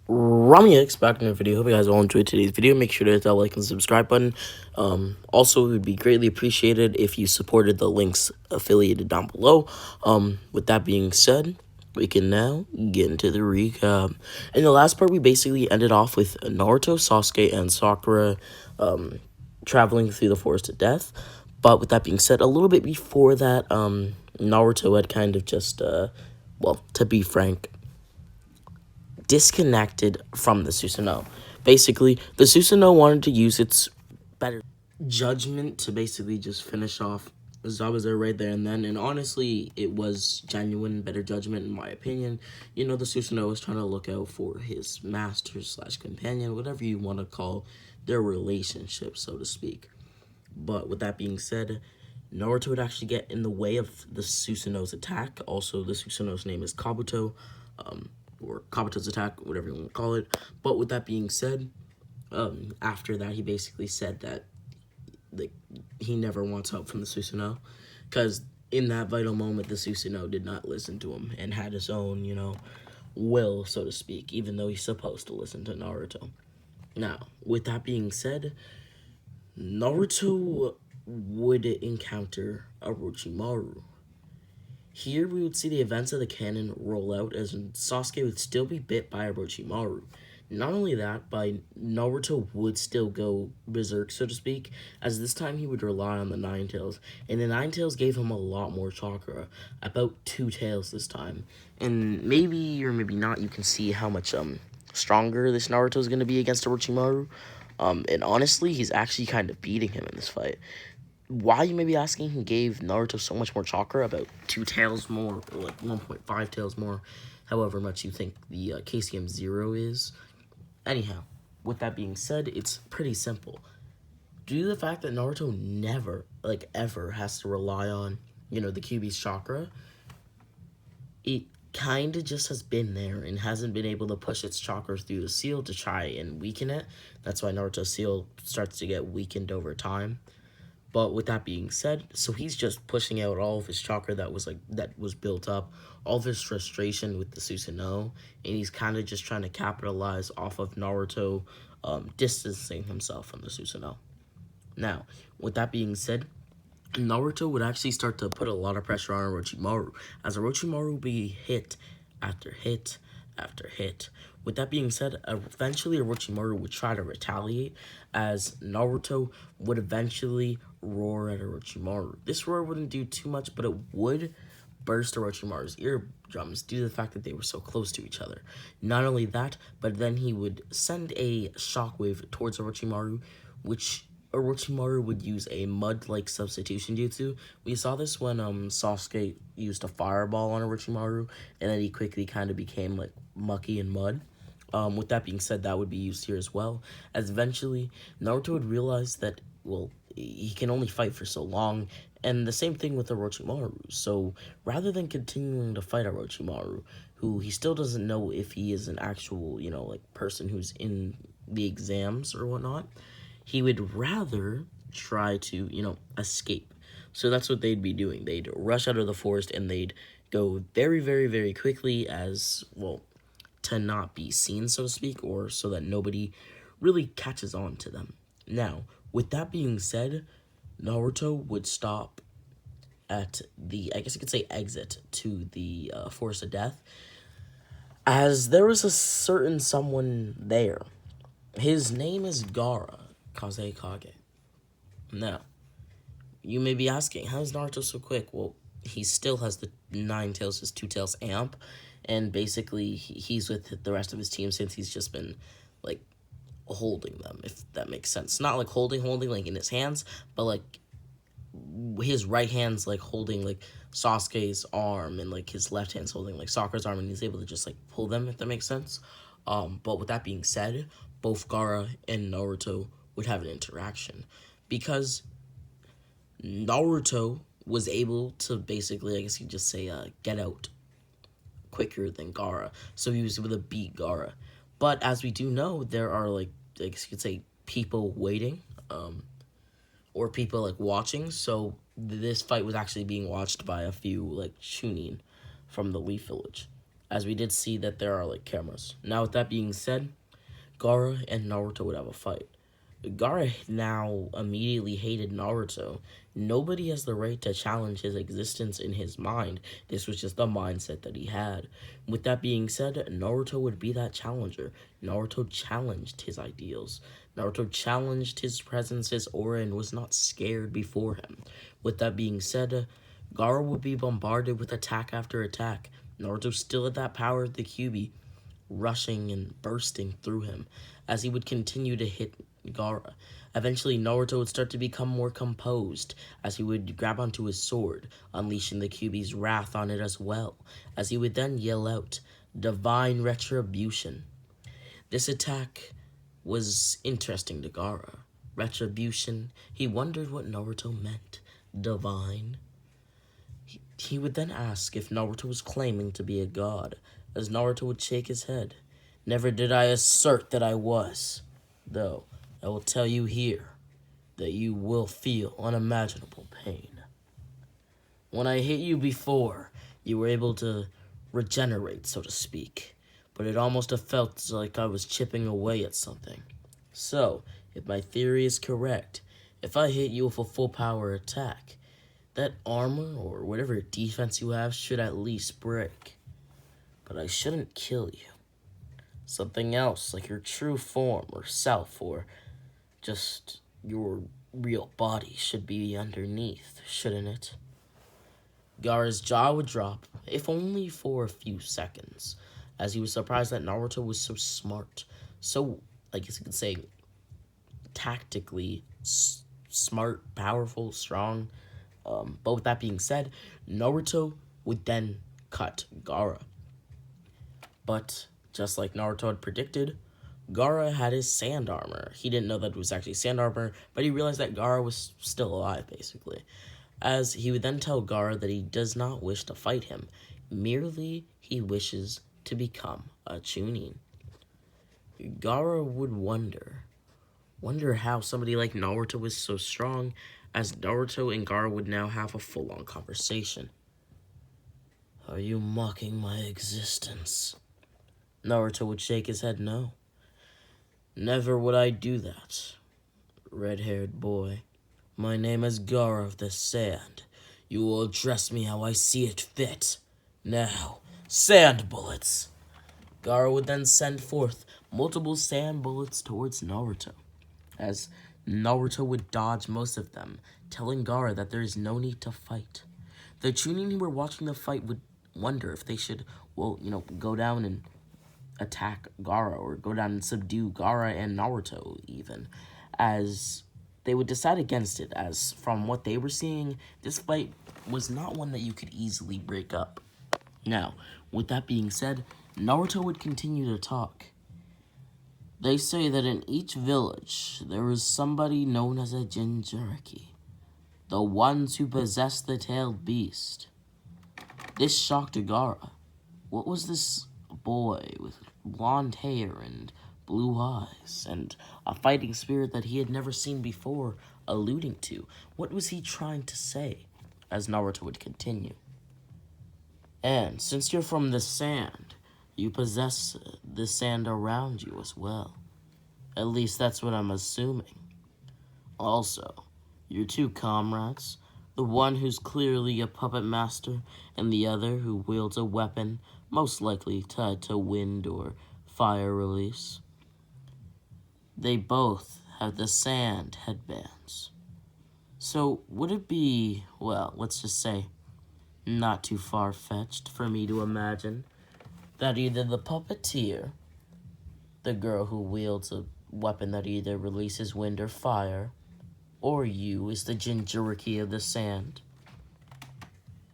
Rami X back in the video. Hope you guys all enjoyed today's video. Make sure to hit that like and subscribe button. Also, it would be greatly appreciated if you supported the links affiliated down below. With that being said, we can now get into the recap. In the last part, we basically ended off with Naruto, Sasuke, and Sakura traveling through the forest of death. But with that being said, a little bit before that, Naruto had kind of just, well, to be frank, disconnected from the Susano. Basically, the Susano wanted to use its better judgment to basically just finish off Zabuza right there and then. And honestly, it was genuine better judgment in my opinion. You know, the Susano was trying to look out for his master slash companion, whatever you want to call their relationship, so to speak. But with that being said, Naruto would actually get in the way of the Susanoo's attack. Also, the Susanoo's name is Kabuto, or Kabuto's attack, whatever you want to call it. But with that being said, after that, he basically said that like he never wants help from the Susanoo, because in that vital moment, the Susanoo did not listen to him and had his own, will, so to speak, even though he's supposed to listen to Naruto. Now, with that being said, Naruto would encounter Orochimaru. Here we would see the events of the canon roll out as Sasuke would still be bit by Orochimaru. Not only that, but Naruto would still go berserk, so to speak, as this time he would rely on the Nine Tails. And the Nine Tails gave him a lot more chakra, about 2 tails this time. And maybe or maybe not, you can see how much stronger this Naruto is going to be against Orochimaru. And honestly, he's actually kind of beating him in this fight. Why, you may be asking, he gave Naruto so much more chakra, about 2 tails more, or like 1.5 tails more, however much you think the KCM 0 is. Anyhow, with that being said, it's pretty simple. Due to the fact that Naruto never, like ever, has to rely on, the Kyuubi's chakra, it kind of just has been there and hasn't been able to push its chakra through the seal to try and weaken it. That's why Naruto's seal starts to get weakened over time. But with that being said, so he's just pushing out all of his chakra that was built up, all of his frustration with the Susanoo, and he's kind of just trying to capitalize off of Naruto distancing himself from the Susanoo. Now, with that being said, Naruto would actually start to put a lot of pressure on Orochimaru, as Orochimaru would be hit after hit after hit. With that being said, eventually Orochimaru would try to retaliate, as Naruto would eventually roar at Orochimaru. This roar wouldn't do too much, but it would burst Orochimaru's eardrums due to the fact that they were so close to each other. Not only that, but then he would send a shockwave towards Orochimaru, which Orochimaru would use a mud-like substitution jutsu. We saw this when Sasuke used a fireball on Orochimaru, and then he quickly kind of became like mucky and mud. With that being said, that would be used here as well, as eventually Naruto would realize that, well, he can only fight for so long, and the same thing with Orochimaru. So rather than continuing to fight Orochimaru, who he still doesn't know if he is an actual, person who's in the exams or whatnot, he would rather try to, escape. So that's what they'd be doing. They'd rush out of the forest and they'd go very, very, very quickly as, well, to not be seen, so to speak, or so that nobody really catches on to them. Now, with that being said, Naruto would stop at the, I guess you could say, exit to the Forest of Death, as there was a certain someone there. His name is Gaara Kazekage. Now, you may be asking, how is Naruto so quick? Well, he still has the 9 tails, his 2 tails amp, and basically he's with the rest of his team since he's just been, like, holding them, if that makes sense. Not like holding, like, in his hands, but, like, his right hand's, like, holding, like, Sasuke's arm, and, like, his left hand's holding, like, Sakura's arm, and he's able to just, like, pull them, if that makes sense. But with that being said, both Gaara and Naruto would have an interaction, because Naruto was able to basically, I guess you could just say, get out quicker than Gaara, so he was able to beat Gaara. But as we do know, there are, like, I guess you could say, people waiting, or people, like, watching, so this fight was actually being watched by a few, like, Chunin from the Leaf Village. as we did see that there are like cameras. Now with that being said, Gaara and Naruto would have a fight. Gaara now immediately hated Naruto. Nobody has the right to challenge his existence in his mind. This was just the mindset that he had. With that being said, Naruto would be that challenger. Naruto challenged his ideals. Naruto challenged his presence, his aura, and was not scared before him. With that being said, Gaara would be bombarded with attack after attack. Naruto still had that power of the Kyuubi, rushing and bursting through him as he would continue to hit Gaara. Eventually, Naruto would start to become more composed as he would grab onto his sword, unleashing the Kyuubi's wrath on it as well, as he would then yell out, "Divine Retribution." This attack was interesting to Gaara. Retribution, he wondered what Naruto meant. Divine. He would then ask if Naruto was claiming to be a god, as Naruto would shake his head. "Never did I assert that I was. Though, I will tell you here that you will feel unimaginable pain. When I hit you before, you were able to regenerate, so to speak, but it almost felt like I was chipping away at something. So, if my theory is correct, if I hit you with a full power attack, that armor or whatever defense you have should at least break. But I shouldn't kill you. Something else, like your true form or self or just your real body should be underneath, shouldn't it?" Gaara's jaw would drop, if only for a few seconds, as he was surprised that Naruto was so smart, so, I guess you could say, tactically smart, powerful, strong. But with that being said, Naruto would then cut Gaara. But just like Naruto had predicted, Gaara had his sand armor. He didn't know that it was actually sand armor, but he realized that Gaara was still alive, basically. As he would then tell Gaara that he does not wish to fight him, merely he wishes to become a Chunin. Gaara would wonder how somebody like Naruto was so strong, as Naruto and Gaara would now have a full-on conversation. "Are you mocking my existence?" Naruto would shake his head no. "Never would I do that, red-haired boy. My name is Gaara of the Sand. You will address me how I see it fit. Now, sand bullets." Gaara would then send forth multiple sand bullets towards Naruto, as Naruto would dodge most of them, telling Gaara that there is no need to fight. The Chunin who were watching the fight would wonder if they should, go down and attack Gaara, or go down and subdue Gaara and Naruto, even, as they would decide against it, as from what they were seeing, this fight was not one that you could easily break up. Now, with that being said, Naruto would continue to talk. "They say that in each village, there is somebody known as a Jinchuriki, the ones who possess the tailed beast." This shocked Gaara. What was this boy with blonde hair and blue eyes, and a fighting spirit that he had never seen before, alluding to? What was he trying to say? As Naruto would continue. "And since you're from the sand, you possess the sand around you as well. At least that's what I'm assuming. Also, your two comrades, the one who's clearly a puppet master, and the other who wields a weapon most likely tied to wind or fire release, they both have the sand headbands. So would it be, well, let's just say, not too far-fetched for me to imagine that either the puppeteer, the girl who wields a weapon that either releases wind or fire, or you is the Jinchuriki of the sand?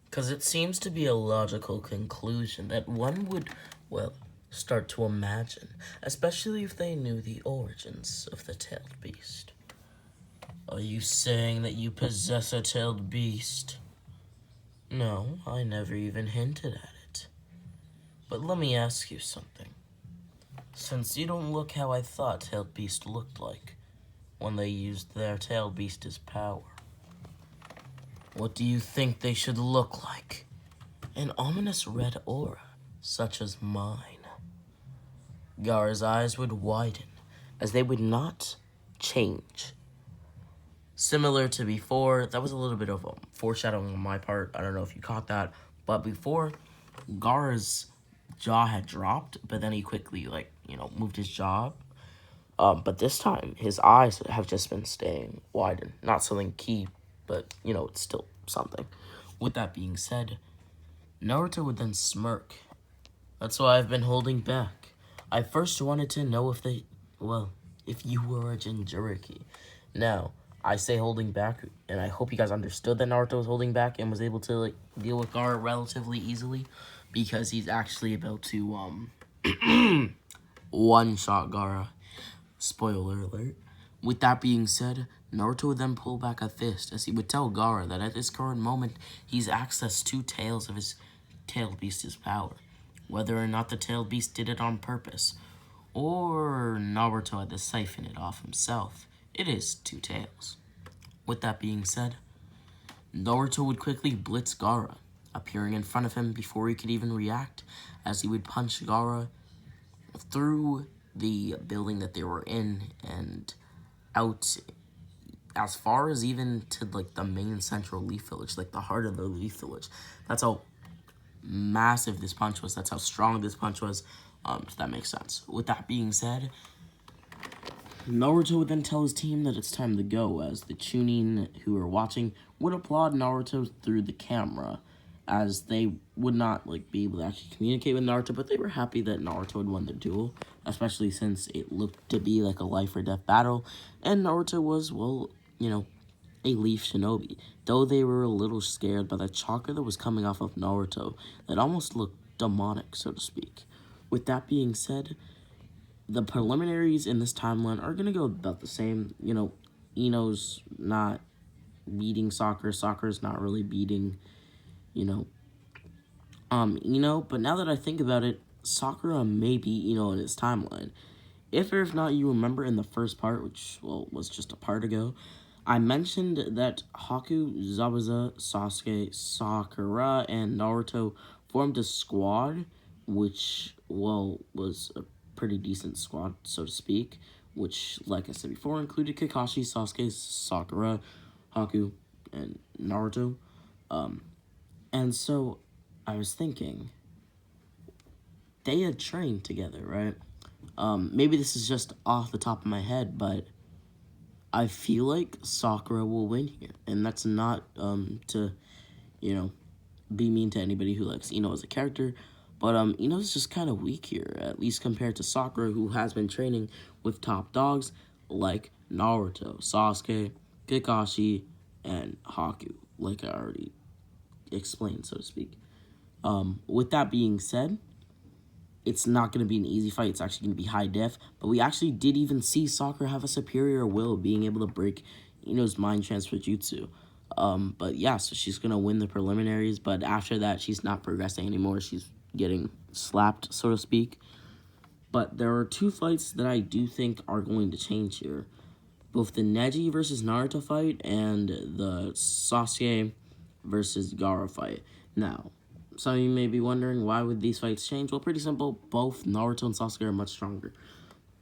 Because it seems to be a logical conclusion that one would, start to imagine, especially if they knew the origins of the tailed beast." "Are you saying that you possess a tailed beast?" "No, I never even hinted at it. But let me ask you something. Since you don't look how I thought tailed beast looked like when they used their tailed beast as power, what do you think they should look like?" An ominous red aura such as mine. Gaara's eyes would widen, as they would not change. Similar to before, that was a little bit of a foreshadowing on my part. I don't know if you caught that. But before, Gaara's jaw had dropped, but then he quickly, moved his jaw. But this time, his eyes have just been staying widened. Not something key, but, it's still something. With that being said, Naruto would then smirk. That's why I've been holding back. I first wanted to know if you were a Jinchuriki. Now, I say holding back, and I hope you guys understood that Naruto was holding back and was able to, deal with Gaara relatively easily, because he's actually about to, one-shot Gaara. Spoiler alert. With that being said, Naruto would then pull back a fist, as he would tell Gaara that at this current moment, he's accessed 2 tails of his tailed beast's power. Whether or not the tailed beast did it on purpose, or Naruto had to siphon it off himself, it is 2 tails. With that being said, Naruto would quickly blitz Gaara, appearing in front of him before he could even react, as he would punch Gaara through the building that they were in and out as far as even to the main central Leaf Village, the heart of the Leaf Village. That's how massive this punch was. That's how strong this punch was. If that makes sense. With that being said, Naruto would then tell his team that it's time to go, as the Chunin who were watching would applaud Naruto through the camera, as they would not be able to actually communicate with Naruto, but they were happy that Naruto had won the duel, especially since it looked to be a life or death battle, and Naruto was, a Leaf Shinobi, though they were a little scared by the chakra that was coming off of Naruto that almost looked demonic, so to speak. With that being said, the preliminaries in this timeline are going to go about the same. Ino's not beating Sakura. Sakura's not really beating, Ino. But now that I think about it, Sakura may beat Ino in his timeline. If not, you remember in the first part, which, was just a part ago, I mentioned that Haku, Zabuza, Sasuke, Sakura, and Naruto formed a squad, which, was a pretty decent squad, so to speak, which, like I said before, included Kakashi, Sasuke, Sakura, Haku, and Naruto. And so I was thinking, they had trained together, right? Maybe this is just off the top of my head, but I feel like Sakura will win here. And that's not to, be mean to anybody who likes Ino as a character, but Ino's just kind of weak here, at least compared to Sakura, who has been training with top dogs like Naruto, Sasuke, Kakashi, and Haku, like I already explained, so to speak. With that being said, it's not going to be an easy fight. It's actually going to be high def. But we actually did even see Sakura have a superior will, being able to break Ino's mind transfer jutsu. But yeah, so she's going to win the preliminaries. But after that, she's not progressing anymore. She's getting slapped, so to speak. But there are 2 fights that I do think are going to change here. Both the Neji versus Naruto fight and the Sasuke versus Gaara fight. Now, some of you may be wondering, why would these fights change? Well, pretty simple. Both Naruto and Sasuke are much stronger.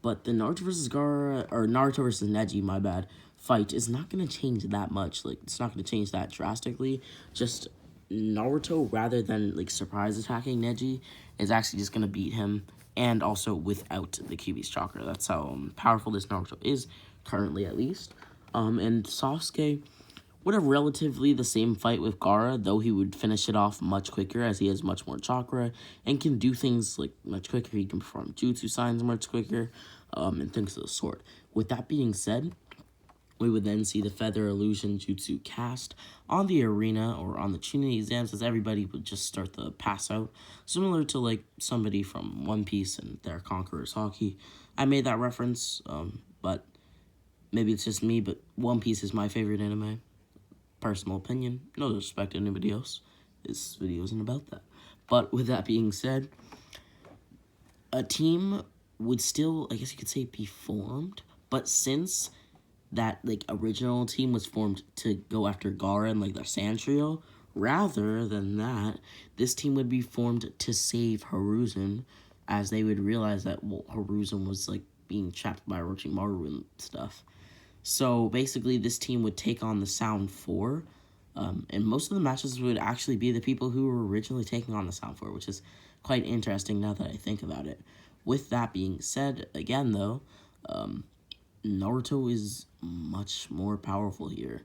But the Naruto versus Gaara, or Naruto versus Neji, my bad, fight is not going to change that much. It's not going to change that drastically. Just Naruto, rather than, surprise attacking Neji, is actually just going to beat him, and also without the Kyuubi's chakra. That's how powerful this Naruto is, currently at least. And Sasuke would have relatively the same fight with Gaara, though he would finish it off much quicker, as he has much more chakra and can do things much quicker. He can perform jutsu signs much quicker, and things of the sort. With that being said, we would then see the Feather Illusion Jutsu cast on the arena or on the Chunin exams, as everybody would just start to pass out, similar to somebody from One Piece and their Conqueror's Haki. I made that reference, but maybe it's just me, but One Piece is my favorite anime. Personal opinion, no disrespect to anybody else. This video isn't about that. But with that being said, a team would still, I guess you could say, be formed. But since that original team was formed to go after Gaara and the Sand Trio, Rather than that, this team would be formed to save Hiruzen, as they would realize that Hiruzen was like being trapped by Orochimaru and stuff. So basically, this team would take on the Sound Four, and most of the matches would actually be the people who were originally taking on the Sound Four, which is quite interesting now that I think about it. With that being said, again though, Naruto is much more powerful here.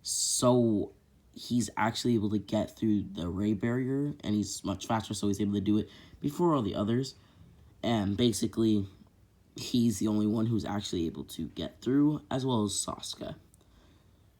So he's actually able to get through the ray barrier, and he's much faster, so he's able to do it before all the others. And basically, he's the only one who's actually able to get through, as well as Sasuke.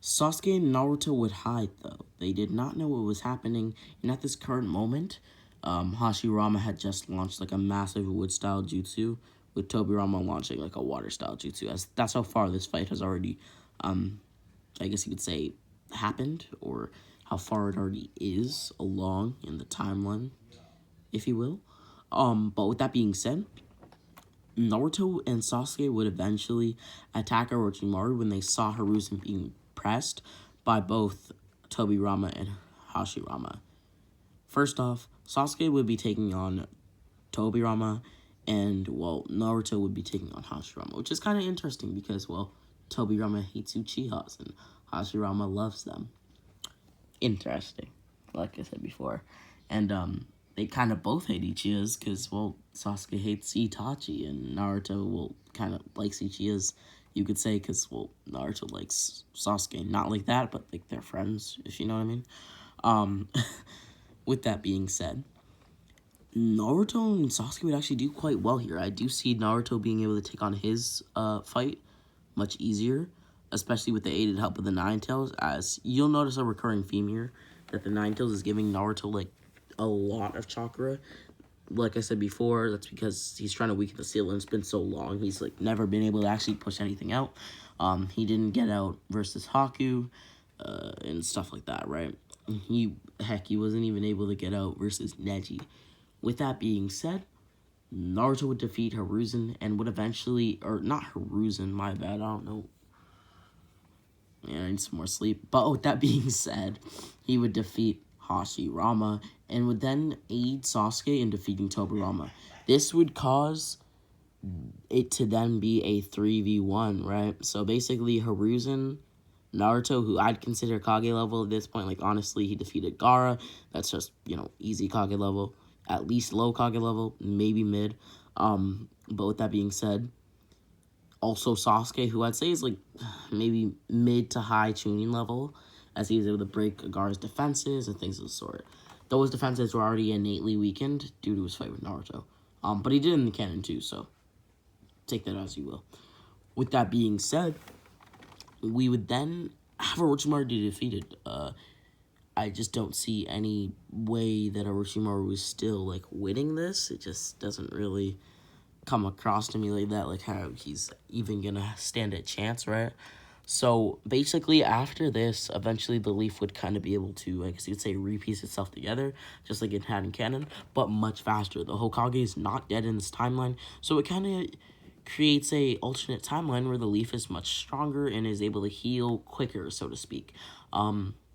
Sasuke and Naruto would hide, though. They did not know what was happening, and at this current moment, Hashirama had just launched like a massive wood-style jutsu, with Tobirama launching like a water-style jutsu. As that's how far this fight has already, I guess you could say, happened, or how far it already is along in the timeline, if you will. But with that being said, Naruto and Sasuke would eventually attack Orochimaru when they saw Hiruzen being pressed by both Tobirama and Hashirama. First off, Sasuke would be taking on Tobirama, and, well, Naruto would be taking on Hashirama, which is kind of interesting because, well, Tobirama hates Uchihas, and Hashirama loves them. Interesting, like I said before. And, they kind of both hate Uchihas because, well, Sasuke hates Itachi, and Naruto, well, kind of likes Uchihas, you could say, because, well, Naruto likes Sasuke. Not like that, but, like, they're friends, if you know what I mean. With that being said, Naruto and Sasuke would actually do quite well here. I do see Naruto being able to take on his fight much easier, especially with the aided help of the Nine Tails, as you'll notice a recurring theme here, that the Nine Tails is giving Naruto, like, a lot of chakra. Like I said before, that's because he's trying to weaken the seal, and it's been so long, he's, like, never been able to actually push anything out. He didn't get out versus Haku, and stuff like that, right? He wasn't even able to get out versus Neji. With that being said, Naruto would defeat Hiruzen and would eventually, or not Hiruzen, my bad, I don't know. Yeah, I need some more sleep. But with that being said, he would defeat Hashirama and would then aid Sasuke in defeating Tobirama. This would cause it to then be a 3v1, right? So basically, Hiruzen, Naruto, who I'd consider Kage level at this point, like, honestly, he defeated Gaara. That's just, easy Kage level. At least low Kage level, maybe mid. But with that being said, also Sasuke, who I'd say is, like, maybe mid to high Chunin level, as he was able to break Gaara's defenses and things of the sort. Those defenses were already innately weakened due to his fight with Naruto. But he did in the canon too, so take that as you will. With that being said, we would then have Orochimaru defeated. I just don't see any way that Orochimaru is still, like, winning this. It just doesn't really come across to me like that, like how he's even gonna stand a chance, right? So basically, after this, eventually the Leaf would kind of be able to, I guess you'd say, repiece itself together, just like it had in canon, but much faster. The Hokage is not dead in this timeline, so it kind of creates a alternate timeline where the Leaf is much stronger and is able to heal quicker, so to speak.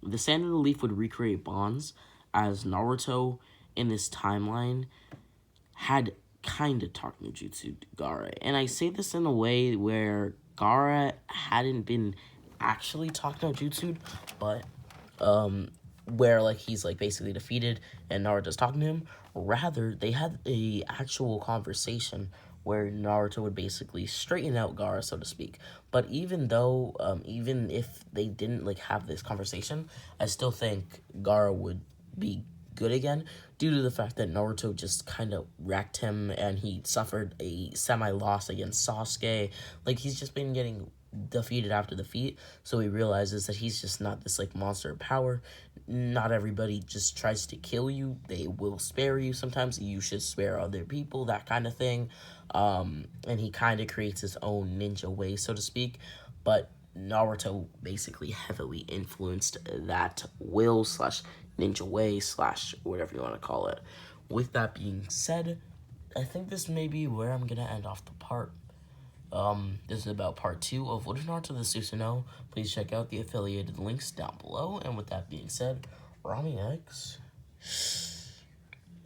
The Sand and the Leaf would recreate bonds, as Naruto in this timeline had kind of taught no jutsu to Gaara. And I say this in a way where Gaara hadn't been actually taught no jutsu, but where, like, he's, like, basically defeated and Naruto's talking to him. Rather, they had a actual conversation where Naruto would basically straighten out Gaara, so to speak. But even though, even if they didn't, like, have this conversation, I still think Gaara would be good again, due to the fact that Naruto just kind of wrecked him and he suffered a semi-loss against Sasuke. Like, he's just been getting defeated after defeat, so he realizes that he's just not this, like, monster of power. Not everybody just tries to kill you. They will spare you sometimes. You should spare other people, that kind of thing. And he kind of creates his own ninja way, so to speak. But Naruto basically heavily influenced that will slash ninja way slash whatever you want to call it. With that being said, I think this may be where I'm gonna end off the part. This is about part 2 of What is Naruto the Susano. Please check out the affiliated links down below. And with that being said, Rami X?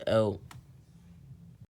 Oh,